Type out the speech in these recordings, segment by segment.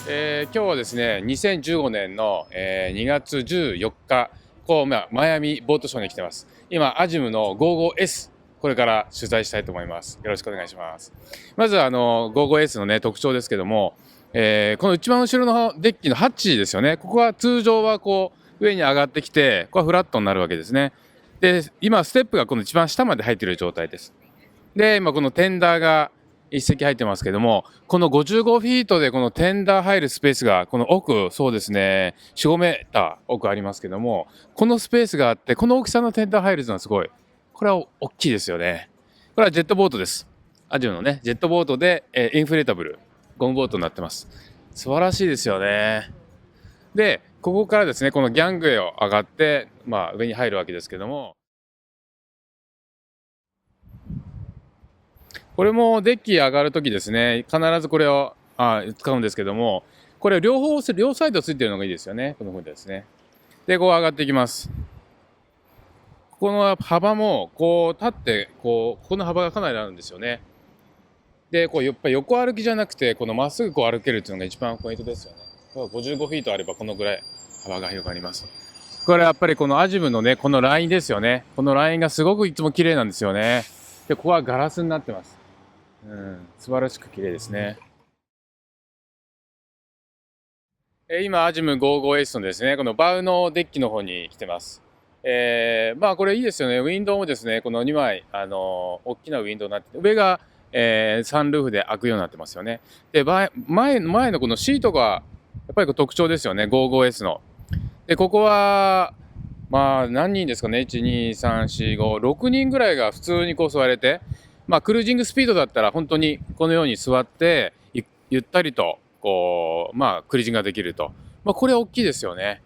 今日はですね、2015年の、2月14日、マイアミボートショーに来てます。今、アジムの 55S、これから取材したいと思います。よろしくお願いします。まず55S のね、特徴ですけども、この一番後ろのデッキのハッチですよね。ここは通常はこう、上に上がってきて、ここはフラットになるわけですね。で、今、ステップがこの一番下まで入っている状態です。で、今このテンダーが一席入ってますけども、この55フィートでこのテンダー入るスペースが、この奥、そうですね、4、5メーター奥ありますけども、このスペースがあって、この大きさのテンダー入るのはすごい、これは大きいですよね。これはジェットボートです。アジアのね、ジェットボートで、インフレータブル、ゴムボートになってます。素晴らしいですよね。で、ここからですね、このギャングウェイを上がって、上に入るわけですけども、これもデッキ上がるときですね、必ずこれを使うんですけども、これ両サイドついてるのがいいですよね。この風にですね。で、こう上がっていきます。ここの幅も、こう立って、ここの幅がかなりあるんですよね。で、こうやっぱり横歩きじゃなくて、このまっすぐこう歩けるっていうのが一番ポイントですよね。55フィートあればこのぐらい幅が広がります。これやっぱりこのアジムのね、このラインですよね。このラインがすごくいつも綺麗なんですよね。で、ここはガラスになってます。素晴らしく綺麗ですね。今、アジム 55S のですね、このバウのデッキの方に来てます。これいいですよね。ウィンドウもですね、この2枚、大きなウィンドウになってて、上が、サンルーフで開くようになってますよね。で、前のこのシートが、やっぱり特徴ですよね、55S の。で、ここは、何人ですかね、1、2、3、4、5、6人ぐらいが普通にこう座れて、クルージングスピードだったら本当にこのように座って、ゆったりと、クルージングができると。これ大きいですよね。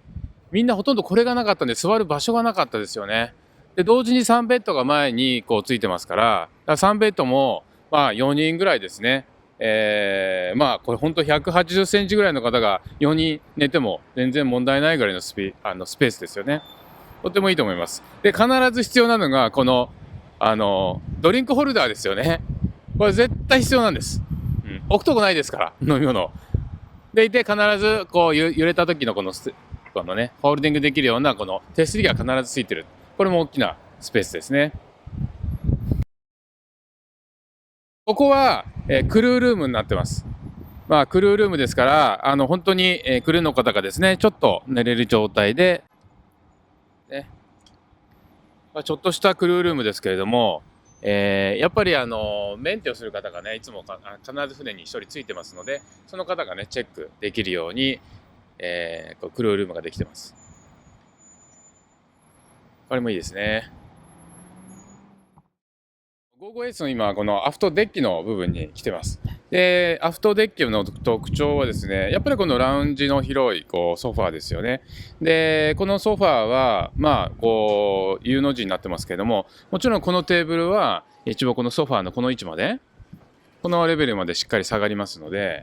みんなほとんどこれがなかったんで、座る場所がなかったですよね。で、同時に3ベッドが前にこうついてますから、3ベッドも、4人ぐらいですね。これ本当180センチぐらいの方が4人寝ても全然問題ないぐらいのスペースですよね。とてもいいと思います。で、必ず必要なのが、この、ドリンクホルダーですよね。これ絶対必要なんです。置くとこないですから、飲み物。でいて、必ず、こう、揺れた時のこのね、ホールディングできるような、この手すりが必ずついてる。これも大きなスペースですね。ここは、クルールームになってます。クルールームですから、本当に、クルーの方がですね、ちょっと寝れる状態で、ね、ちょっとしたクルールームですけれども、やっぱりメンテをする方がね、いつも必ず船に1人ついてますので、その方がね、チェックできるように、こうクルールームができてます。これもいいですね。55S の今、このアフトデッキの部分に来てます。で、アフトデッキの特徴はですね、やっぱりこのラウンジの広いこうソファーですよね。で、このソファーは、こう、Uの字になってますけれども、もちろんこのテーブルは、一応このソファーのこの位置まで、このレベルまでしっかり下がりますので、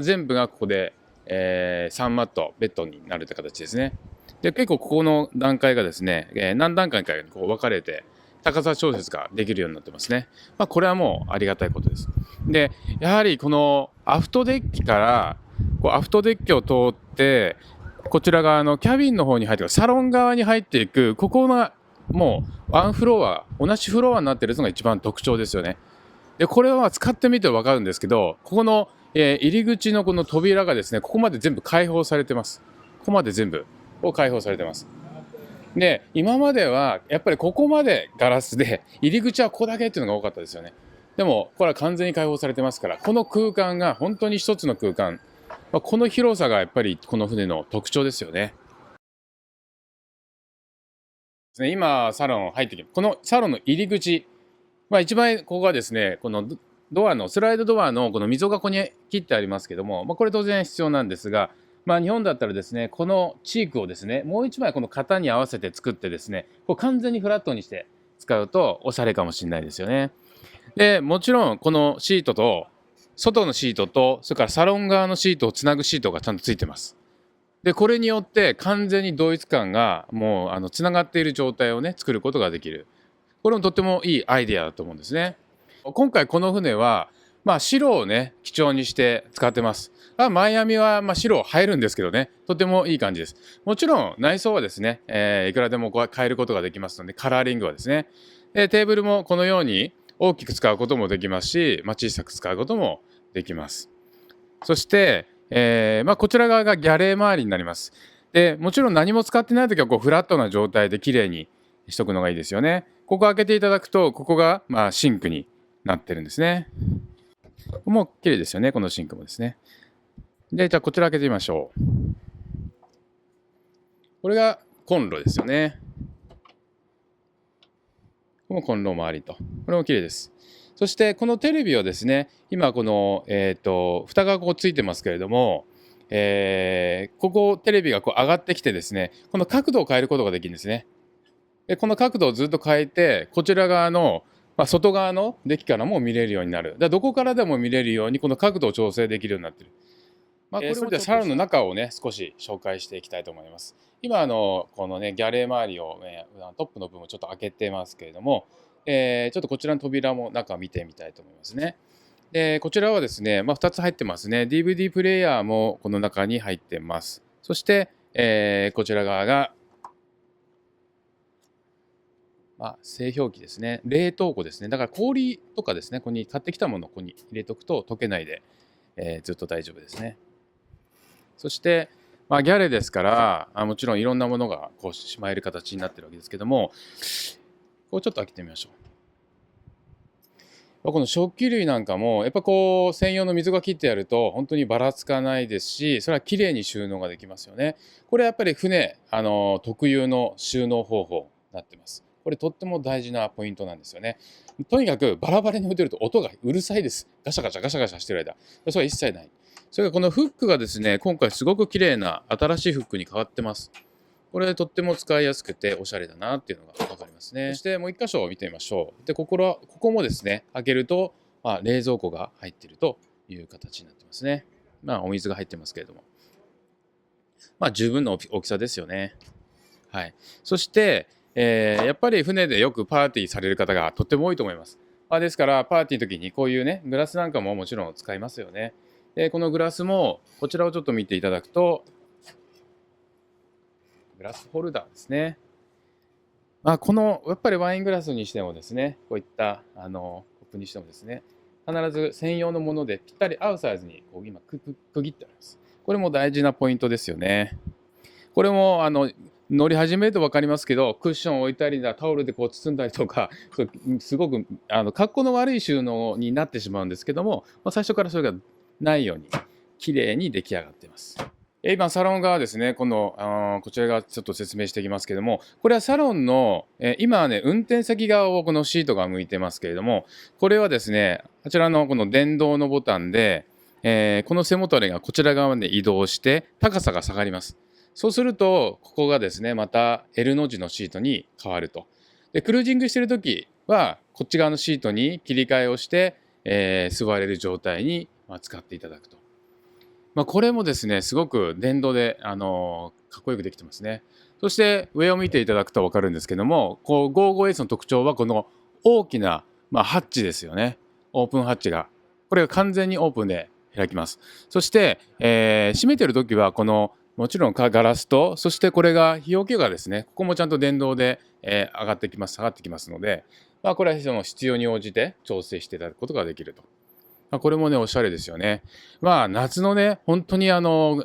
全部がここで、3マット、ベッドになるって形ですね。で、結構ここの段階がですね、何段階かにこう分かれて、高さ調節ができるようになってますね。これはもうありがたいことです。で、やはりこのアフトデッキから、こうアフトデッキを通って、こちら側のキャビンの方に入っていく、サロン側に入っていく、ここがもうワンフロア、同じフロアになっているのが一番特徴ですよね。で、これは使ってみて分かるんですけど、ここの、入り口のこの扉がですね、ここまで全部開放されてます。ここまで全部を開放されてます。で、今まではやっぱりここまでガラスで、入り口はここだけっていうのが多かったですよね。でも、これは完全に開放されてますから、この空間が本当に一つの空間、この広さがやっぱりこの船の特徴ですよね。今、サロン入ってきます。このサロンの入り口、一番ここがですね、このドアの、スライドドアのこの溝がここに切ってありますけども、これ当然必要なんですが、日本だったらですね、このチークをですね、もう一枚この型に合わせて作ってですね、こう完全にフラットにして使うとおしゃれかもしれないですよね。で、もちろんこのシートと、外のシートと、それからサロン側のシートをつなぐシートがちゃんとついてます。で、これによって完全に同一感がもうつながっている状態をね、作ることができる。これもとってもいいアイデアだと思うんですね。今回この船は白をね基調にして使ってます。マイアミは白入るんですけどね、とてもいい感じです。もちろん内装はですね、いくらでも変えることができますので、カラーリングはですね、テーブルもこのように大きく使うこともできますし、小さく使うこともできます。そして、こちら側がギャレー周りになります。でもちろん何も使ってないときはフラットな状態で綺麗にしとくのがいいですよね。ここ開けていただくと、ここがシンクになってるんですね。もう綺麗ですよね、このシンクもですね。で、じゃあこちら開けてみましょう。これがコンロですよね。このコンロ周りと。これも綺麗です。そしてこのテレビはですね、今この、蓋がついてますけれども、ここテレビが上がってきてですね、この角度を変えることができるんですね。でこの角度をずっと変えて、こちら側の、外側のデッキからも見れるようになる。どこからでも見れるようにこの角度を調整できるようになっている。それではサロンの中をね少し紹介していきたいと思います。今このねギャレー周りを、トップの部分をちょっと開けてますけれども、ちょっとこちらの扉も中見てみたいと思いますね。でこちらはですね、2つ入ってますね。 DVD プレイヤーもこの中に入ってます。そして、こちら側が製氷機ですね。冷凍庫ですね。だから氷とかですね、ここに買ってきたものをここに入れておくと溶けないで、ずっと大丈夫ですね。そして、ギャレですからもちろんいろんなものがしまえる形になってるわけですけども、こうちょっと開けてみましょう。この食器類なんかもやっぱ専用の水が切ってやると本当にばらつかないですし、それは綺麗に収納ができますよね。これやっぱり船特有の収納方法になってます。これとっても大事なポイントなんですよね。とにかくバラバラに置いてると音がうるさいです。ガシャガシャガシャガシャしてる間。それは一切ない。それからこのフックがですね、今回すごく綺麗な新しいフックに変わってます。これとっても使いやすくておしゃれだなっていうのが分かりますね。そしてもう一箇所を見てみましょう。で、ここもですね、開けると、冷蔵庫が入っているという形になってますね。お水が入ってますけれども。十分の大きさですよね。はい。そして、やっぱり船でよくパーティーされる方がとっても多いと思います。ですからパーティーの時にこういうねグラスなんかももちろん使いますよね。でこのグラスもこちらをちょっと見ていただくと、グラスホルダーですね。このやっぱりワイングラスにしてもですね、こういったコップにしてもですね、必ず専用のものでぴったり合うサイズに今区切ってあります。これも大事なポイントですよね。これも乗り始めると分かりますけど、クッションを置いたりタオルで包んだりとか、すごく格好の悪い収納になってしまうんですけども、最初からそれがないように綺麗に出来上がっています。今サロン側ですね、こちら側ちょっと説明していきますけども、これはサロンの、今はね運転席側をこのシートが向いてますけれども、これはですね、あちらのこの電動のボタンで、この背もたれがこちら側まで移動して高さが下がります。そうするとここがですねまた L の字のシートに変わると。でクルージングしてる時はこっち側のシートに切り替えをして、座れる状態に使っていただくと。これもですねすごく電動で、かっこよくできてますね。そして上を見ていただくと分かるんですけども、55S の特徴はこの大きな、ハッチですよね。オープンハッチがこれが完全にオープンで開きます。そして、閉めてる時はこのもちろんガラスと、そしてこれが日よけがですね、ここもちゃんと電動で、上がってきます、下がってきますので、これはその必要に応じて調整していただくことができると。これもねおしゃれですよね。夏のね本当に爽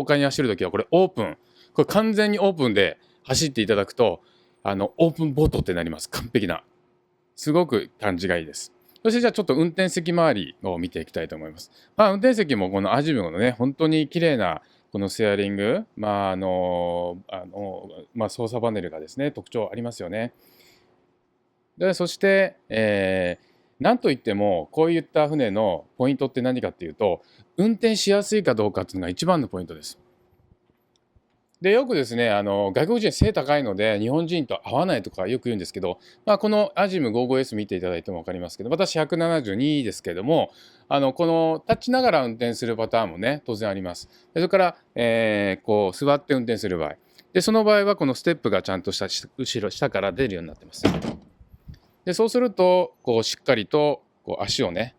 快に走るときはこれオープン、これ完全にオープンで走っていただくとオープンボートってなります。完璧な、すごく感じがいいです。そしてじゃあちょっと運転席周りを見ていきたいと思います。運転席もこのアジムのね本当に綺麗なこのステアリング、操作パネルがですね特徴ありますよね。でそして、なんといってもこういった船のポイントって何かっていうと、運転しやすいかどうかっていうのが一番のポイントです。でよくですね外国人背高いので日本人と合わないとかよく言うんですけど、このアジム 55S 見ていただいても分かりますけど、私172ですけども、この立ちながら運転するパターンもね当然あります。でそれから、座って運転する場合で、その場合はこのステップがちゃんと下から出るようになってます。でそうするとしっかりと足をね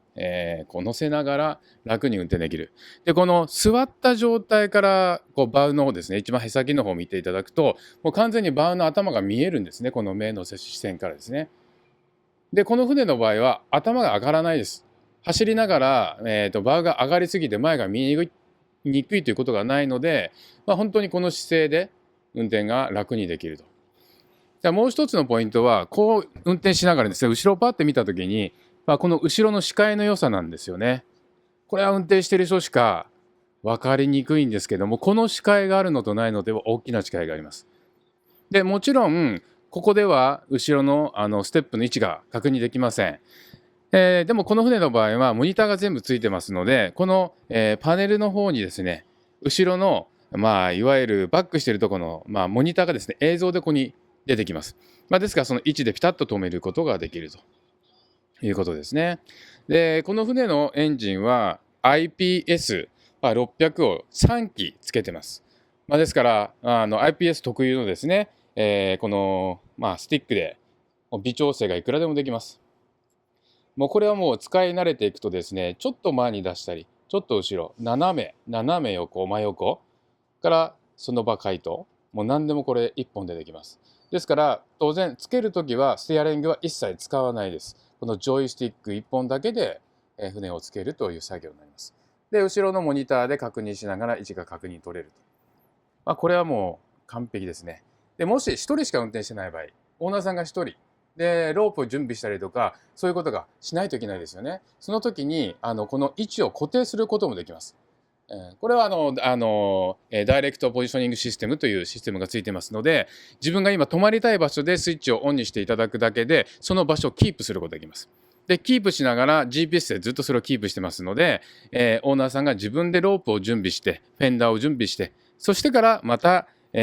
こう乗せながら楽に運転できる。で、この座った状態からこうバウの方ですね、一番へさきの方を見ていただくと、もう完全にバウの頭が見えるんですね、この目の視線からですね。で、この船の場合は頭が上がらないです。走りながら、バウが上がりすぎて前が見えにくいということがないので、本当にこの姿勢で運転が楽にできると。じゃあもう一つのポイントは、こう運転しながらですね、後ろをパッて見たときに、この後ろの視界の良さなんですよね。これは運転している人しか分かりにくいんですけども、この視界があるのとないのでは大きな違いがあります。で、もちろん、ここでは後ろのステップの位置が確認できません。でもこの船の場合はモニターが全部ついてますので、この、パネルの方にですね、後ろの、いわゆるバックしているところの、モニターがですね、映像でここに出てきます。ですからその位置でピタッと止めることができるということですね。で、この船のエンジンは IPS600 を3機つけてます。ですからIPS 特有のですね、この、スティックで微調整がいくらでもできます。もうこれはもう使い慣れていくとですね、ちょっと前に出したり、ちょっと後ろ、斜め横、真横からその場回答、もう何でもこれ1本でできます。ですから当然つけるときはステアリングは一切使わないです。このジョイスティック1本だけで船をつけるという作業になります。で、後ろのモニターで確認しながら位置が確認取れると。これはもう完璧ですね。で、もし1人しか運転してない場合、オーナーさんが1人でロープを準備したりとか、そういうことがしないといけないですよね。その時にこの位置を固定することもできます。これはダイレクトポジショニングシステムというシステムがついてますので、自分が今止まりたい場所でスイッチをオンにしていただくだけで、その場所をキープすることができます。で、キープしながら GPS でずっとそれをキープしてますので、オーナーさんが自分でロープを準備して、フェンダーを準備して、そしてからまた運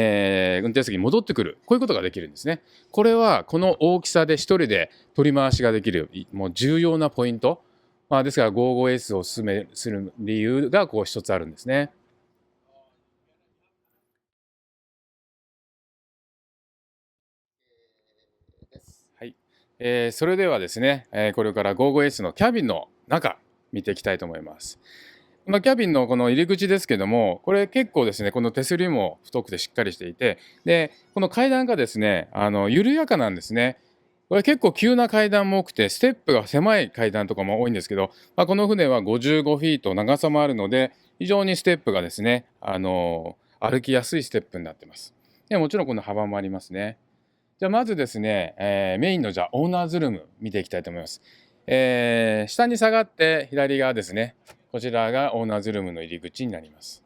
転席に戻ってくる、こういうことができるんですね。これはこの大きさで一人で取り回しができるもう重要なポイント、ですから 55S をお勧めする理由がこう一つあるんですね。はい、それではですね、これから 55S のキャビンの中見ていきたいと思います。キャビンのこの入り口ですけども、これ結構ですね、この手すりも太くてしっかりしていて、で、この階段がですね、緩やかなんですね。これ結構急な階段も多くて、ステップが狭い階段とかも多いんですけど、この船は55フィート長さもあるので、非常にステップがですね、歩きやすいステップになってます。でもちろんこの幅もありますね。じゃあまずですね、メインのじゃあオーナーズルーム見ていきたいと思います。下に下がって左側ですね。こちらがオーナーズルームの入り口になります。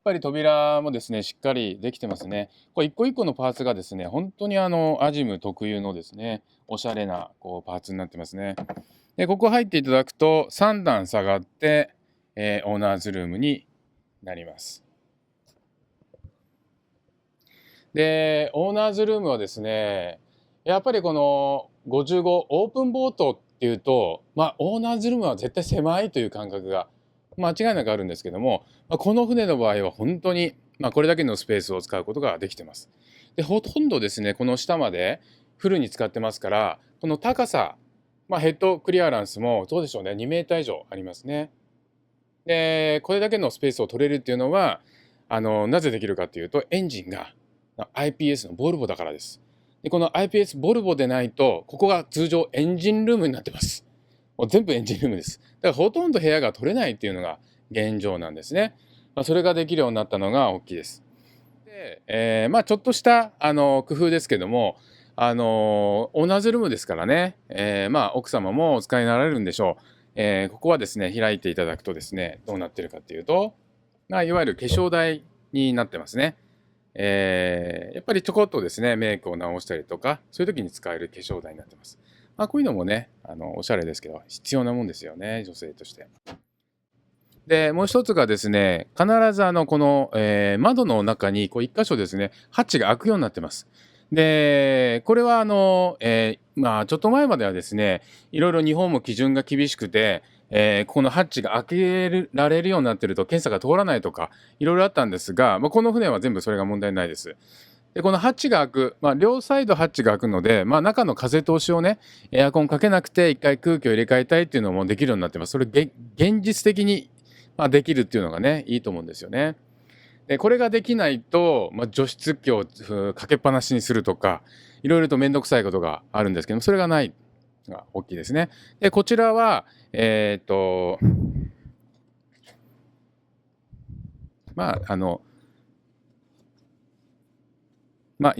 やっぱり扉もですね、しっかりできてますね。これ一個一個のパーツがですね、本当にアジム特有のですね、おしゃれなこうパーツになってますね。で、ここ入っていただくと3段下がって、オーナーズルームになります。で、オーナーズルームはですね、やっぱりこの55オープンボートっていうと、オーナーズルームは絶対狭いという感覚が間違いなくあるんですけども、この船の場合は本当に、これだけのスペースを使うことができてます。で、ほとんどですね、この下までフルに使ってますから、この高さ、ヘッドクリアランスもどうでしょうね、2メーター以上ありますね。で、これだけのスペースを取れるっていうのは、なぜできるかっていうと、エンジンが IPS のボルボだからです。で、この IPS ボルボでないと、ここが通常エンジンルームになってます。もう全部エンジンルームです。だからほとんど部屋が取れないっていうのが現状なんですね。それができるようになったのが大きいです。で、ちょっとした工夫ですけども、オーナーズルームですからね、奥様もお使いになられるんでしょう。ここはですね、開いていただくとですね、どうなってるかっていうと、いわゆる化粧台になってますね。やっぱりちょこっとですね、メイクを直したりとか、そういう時に使える化粧台になってます。こういうのもね、おしゃれですけど、必要なもんですよね、女性として。で、もう一つがですね、必ずこの、窓の中にこう一箇所ですね、ハッチが開くようになってます。で、これはちょっと前まではですね、いろいろ日本も基準が厳しくて、このハッチがられるようになってると検査が通らないとか、いろいろあったんですが、この船は全部それが問題ないです。で、このハッチが開く、両サイドハッチが開くので、中の風通しをね、エアコンかけなくて一回空気を入れ替えたいっていうのもできるようになってます。それ現実的にできるっていうのがね、いいと思うんですよね。で、これができないと、除湿機をかけっぱなしにするとか、いろいろとめんどくさいことがあるんですけども、それがないのが大きいですね。で、こちらは、衣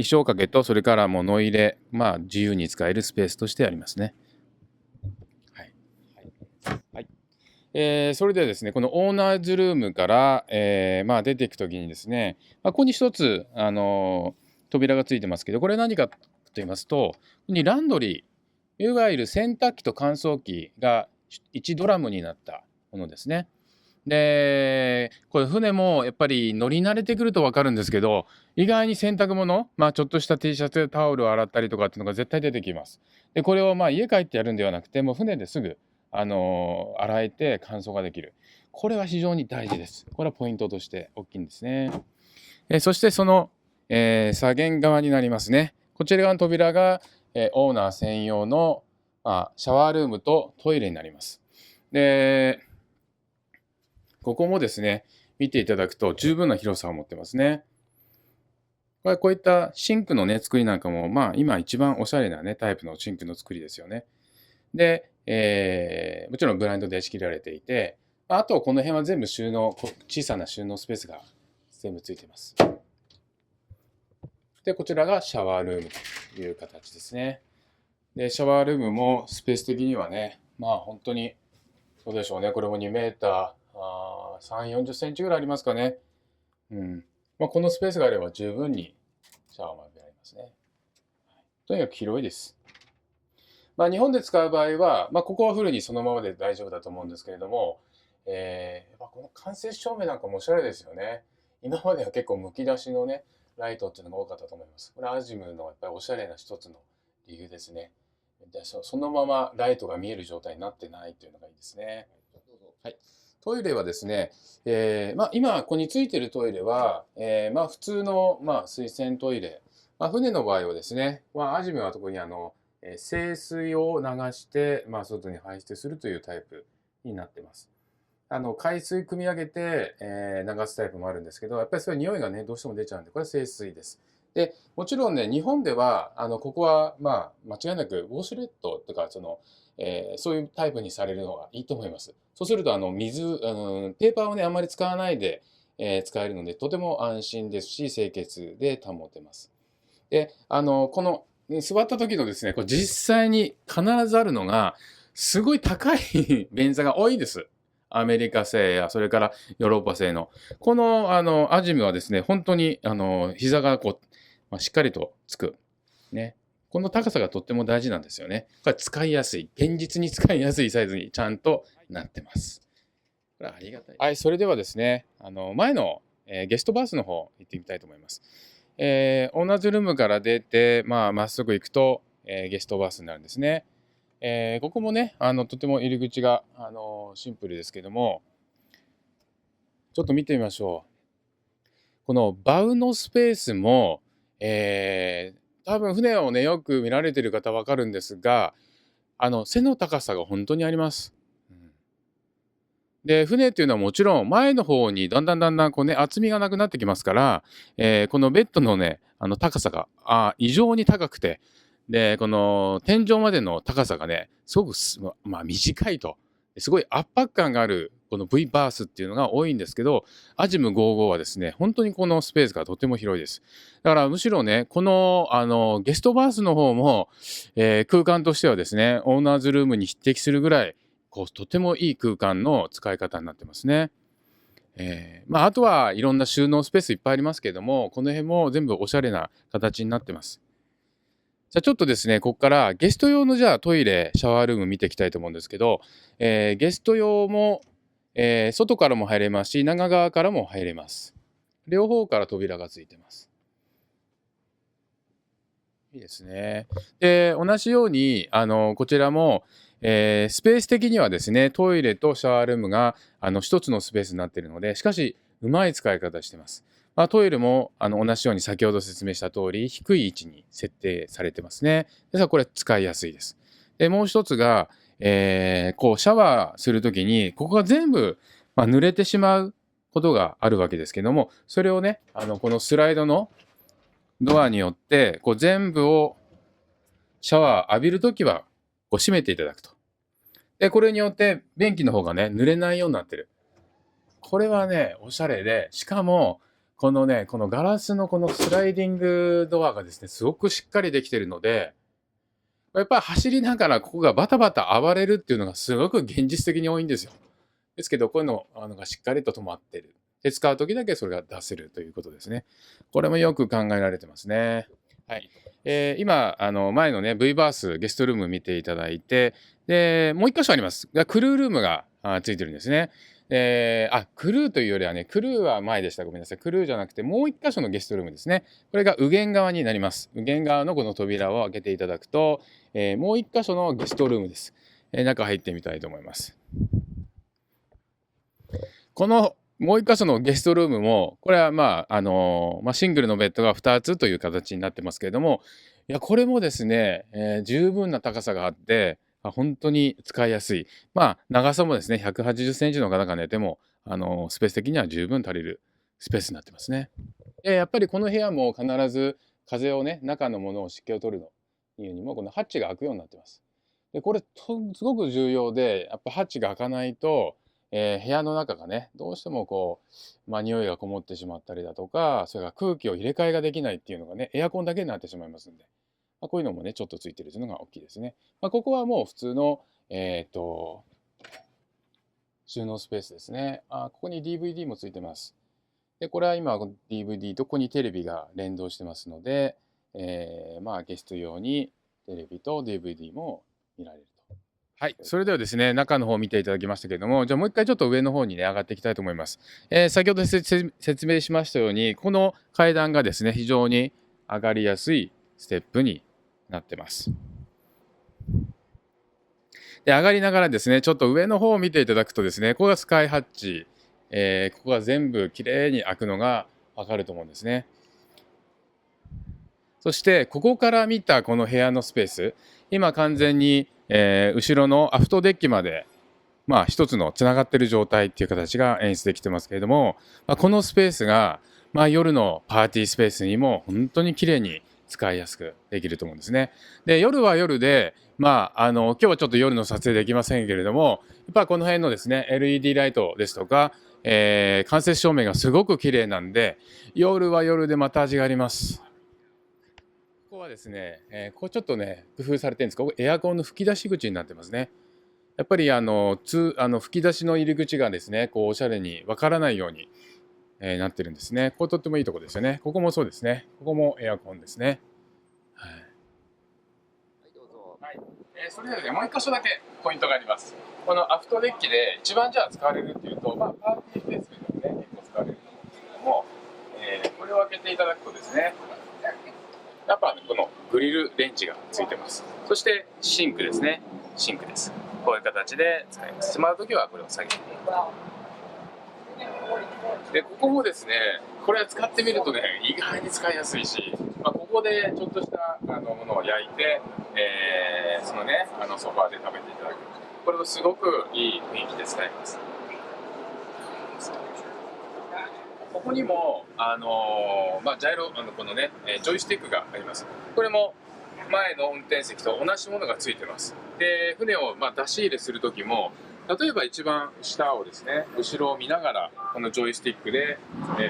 装掛けと、それから物入れ、自由に使えるスペースとしてありますね。はい。はい。それではですね、このオーナーズルームから、出ていくときにですね、ここに一つ、扉がついてますけど、これ何かと言いますと、ここにランドリー、いわゆる洗濯機と乾燥機が1ドラムになったものですね。で、これ船もやっぱり乗り慣れてくると分かるんですけど、意外に洗濯物、ちょっとした T シャツでタオルを洗ったりとかっていうのが絶対出てきます。で、これを家帰ってやるんではなくて、もう船ですぐ、洗えて乾燥ができる。これは非常に大事です。これはポイントとして大きいんですね。そしてその、左舷側になりますね。こちら側の扉が、オーナー専用の、シャワールームとトイレになります。で、ここもですね、見ていただくと十分な広さを持ってますね。こういったシンクのね、作りなんかも、今一番おしゃれなね、タイプのシンクの作りですよね。で、もちろんブラインドで仕切られていて、あとこの辺は全部小さな収納スペースが全部ついています。で、こちらがシャワールームという形ですね。で、シャワールームもスペース的にはね、本当に、そうでしょうね、これも2メーター、3、40センチぐらいありますかね。このスペースがあれば十分にシャワーも浴びられますね。とにかく広いです。日本で使う場合は、ここはフルにそのままで大丈夫だと思うんですけれども、この間接照明なんかもおしゃれですよね。今までは結構むき出しのね、ライトっていうのが多かったと思います。これはアジムのやっぱりおしゃれな一つの理由ですね。でそのままライトが見える状態になってないというのがいいですね。はい。トイレはですね、今ここについているトイレは、普通の、水洗トイレ。船の場合はですね、アジムは特に清水を流して、外に排出するというタイプになってます。海水汲み上げて、流すタイプもあるんですけど、やっぱりそれ匂いがね、どうしても出ちゃうんで、これは清水です。で、もちろんね、日本では、ここは、間違いなくウォシュレットとか、そういうタイプにされるのがいいと思います。そうすると、ペーパーをね、あんまり使わないで、使えるので、とても安心ですし、清潔で保てます。で、この、座った時のですね、これ実際に必ずあるのが、すごい高い便座が多いです。アメリカ製や、それからヨーロッパ製の。この、アジムはですね、本当に、膝がしっかりとつく。ね。この高さがとっても大事なんですよね。これ使いやすい。現実に使いやすいサイズにちゃんとなってます。これはありがたい。はい、それではですね、前の、ゲストバースの方行ってみたいと思います。オーナーズルームから出て、まっすぐ行くと、ゲストバースになるんですね。ここもね、とても入り口が、シンプルですけども、ちょっと見てみましょう。このバウのスペースも、多分船をね、よく見られている方わかるんですが、背の高さが本当にあります。で、船っていうのはもちろん前の方にだんだんこうね、厚みがなくなってきますから、このベッドのね、高さが異常に高くて、で、この天井までの高さがね、すごく短いと。すごい圧迫感がある、この V バースっていうのが多いんですけど、アジム55はですね、本当にこのスペースがとても広いです。だからむしろね、この、ゲストバースの方も、空間としてはですね、オーナーズルームに匹敵するぐらい、とてもいい空間の使い方になってますね。あとはいろんな収納スペースいっぱいありますけれども、この辺も全部おしゃれな形になってます。じゃあちょっとですね、ここからゲスト用のじゃあトイレ、シャワールーム見ていきたいと思うんですけど、ゲスト用も、外からも入れますし、中側からも入れます。両方から扉がついてます。いいですね。で、同じように、こちらも、スペース的にはですね、トイレとシャワールームが、一つのスペースになっているので、しかし、うまい使い方してます。トイレも同じように先ほど説明した通り低い位置に設定されてますね。ですからこれ使いやすいです。でもう一つが、こうシャワーするときにここが全部、濡れてしまうことがあるわけですけども、それをねこのスライドのドアによってこう全部をシャワー浴びるときはこう閉めていただくと。でこれによって便器の方がね濡れないようになってる。これはねおしゃれで、しかもこのガラスのこのスライディングドアがですねすごくしっかりできてるので、やっぱり走りながらここがバタバタ暴れるっていうのがすごく現実的に多いんですよ。ですけどこういうのがしっかりと止まってる。で使う時だけそれが出せるということですね。これもよく考えられてますね。はい。今前のね V バースゲストルーム見ていただいて、でもう一箇所ありますがクルールームがついてるんですね。クルーというよりはね、クルーは前でした。ごめんなさい。クルーじゃなくて、もう一箇所のゲストルームですね。これが右舷側になります。右舷側のこの扉を開けていただくと、もう一箇所のゲストルームです。中入ってみたいと思います。このもう一箇所のゲストルームも、これはシングルのベッドが2つという形になってますけれども、いや、これもですね、十分な高さがあって、本当に使いやすい。長さもですね、180センチの方が寝ても、スペース的には十分足りるスペースになってますね。やっぱりこの部屋も必ず風をね、中のものを湿気を取るのにも、このハッチが開くようになってます。で、これすごく重要で、やっぱハッチが開かないと、部屋の中がね、どうしてもこう、匂いがこもってしまったりだとか、それから空気を入れ替えができないっていうのがね、エアコンだけになってしまいますんで、こういうのもね、ちょっとついてるというのが大きいですね。ここはもう普通の、収納スペースですね。ここに DVD もついてます。で、これは今 DVD とここにテレビが連動してますので、ゲスト用にテレビと DVD も見られると。はい、それではですね、中の方を見ていただきましたけれども、じゃあもう一回ちょっと上の方にね、上がっていきたいと思います。先ほど説明しましたように、この階段がですね、非常に上がりやすいステップになってます。で、上がりながらですね、ちょっと上の方を見ていただくとですね、ここがスカイハッチ、ここが全部きれいに開くのがわかると思うんですね。そしてここから見たこの部屋のスペース、今完全に、後ろのアフトデッキまで一つのつながっている状態っていう形が演出できてますけれども、このスペースが、夜のパーティースペースにも本当に綺麗に使いやすくできると思うんですね。で、夜は夜で、今日はちょっと夜の撮影できませんけれども、やっぱこの辺のですね LED ライトですとか、間接照明がすごく綺麗なんで、夜は夜でまた味があります。ここはですね、ここちょっとね工夫されてるんですけど、エアコンの吹き出し口になってますね。やっぱり吹き出しの入り口がですね、こうおしゃれにわからないように、なってるんですね。こことってもいいところですよね。ここもそうですね。ここもエアコンですね。はい。はい、どうぞ。はい。それではね、もう一箇所だけポイントがあります。このアフトデッキで一番じゃあ使われるっていうと、パーティースペースでもね、結構使われると思うんですけども、これを開けていただくとですね、やっぱこのグリルレンジがついてます。そしてシンクですね。シンクです。こういう形で使います。しまうときはこれを下げて。で、ここもですね、これ使ってみるとね、意外に使いやすいし、ここでちょっとしたものを焼いて、そのね、ソファーで食べていただく。これもすごくいい雰囲気で使えます。ここにも、ジャイロ、このね、ジョイスティックがあります。これも前の運転席と同じものがついてます。で、船を出し入れするときも、例えば一番下をですね、後ろを見ながら、このジョイスティックで、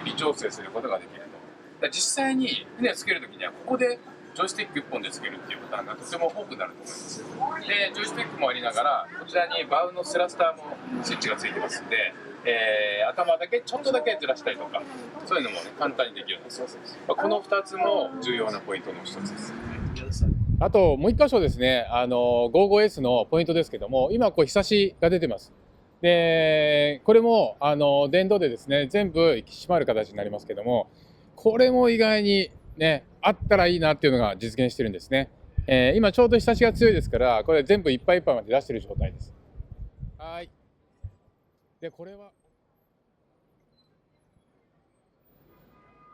微調整することができると。実際に船をつけるときには、ここでジョイスティック1本でつけるっていうパターンがとても多くなると思います。で、ジョイスティックもありながら、こちらにバウのスラスターもスイッチがついてますんで、頭だけちょっとだけずらしたりとか、そういうのもね、簡単にできるんですよ。この2つも重要なポイントの一つです。あともう一箇所ですね、55S のポイントですけども、今こう日差しが出てます。で、これも電動でですね、全部閉まる形になりますけども、これも意外にね、あったらいいなっていうのが実現してるんですね。今ちょうど日差しが強いですから、これ全部いっぱいいっぱいまで出してる状態です。はい。で、これは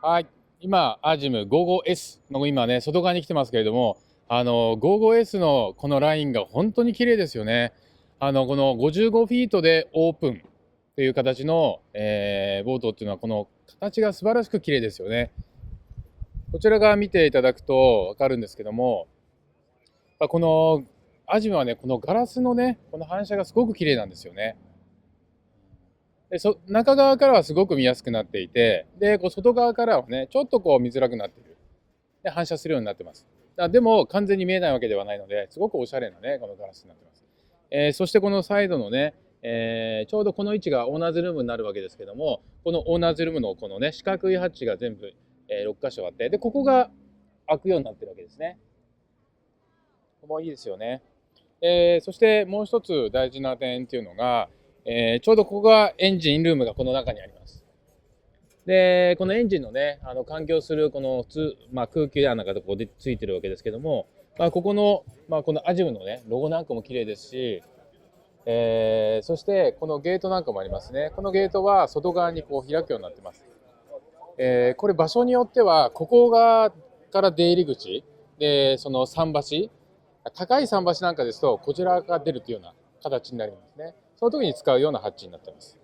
はい、今、アジム 55S の今ね、外側に来てますけれども、55S のこのラインが本当に綺麗ですよね。この55フィートでオープンという形の、ボートっていうのは、この形が素晴らしく綺麗ですよね。こちら側見ていただくと分かるんですけども、このアジムはね、このガラスのね、この反射がすごく綺麗なんですよね。で中側からはすごく見やすくなっていて、でこう外側からはね、ちょっとこう見づらくなっている。で反射するようになってます。でも完全に見えないわけではないので、すごくおしゃれなね、このガラスになってます。そしてこのサイドのね、ちょうどこの位置がオーナーズルームになるわけですけども、このオーナーズルームのこのね、四角いハッチが全部、6箇所あって、で、ここが開くようになってるわけですね。ここもいいですよね。そしてもう一つ大事な点っていうのが、ちょうどここがエンジンルームがこの中にあります。で、このエンジンのね、環境するこの空気穴がここでついてるわけですけども、ここの、このアジムのね、ロゴなんかも綺麗ですし、そしてこのゲートなんかもありますね。このゲートは外側にこう開くようになってます。これ場所によっては、ここがから出入り口で、その桟橋、高い桟橋なんかですと、こちらが出るというような形になりますね。その時に使うようなハッチになっています。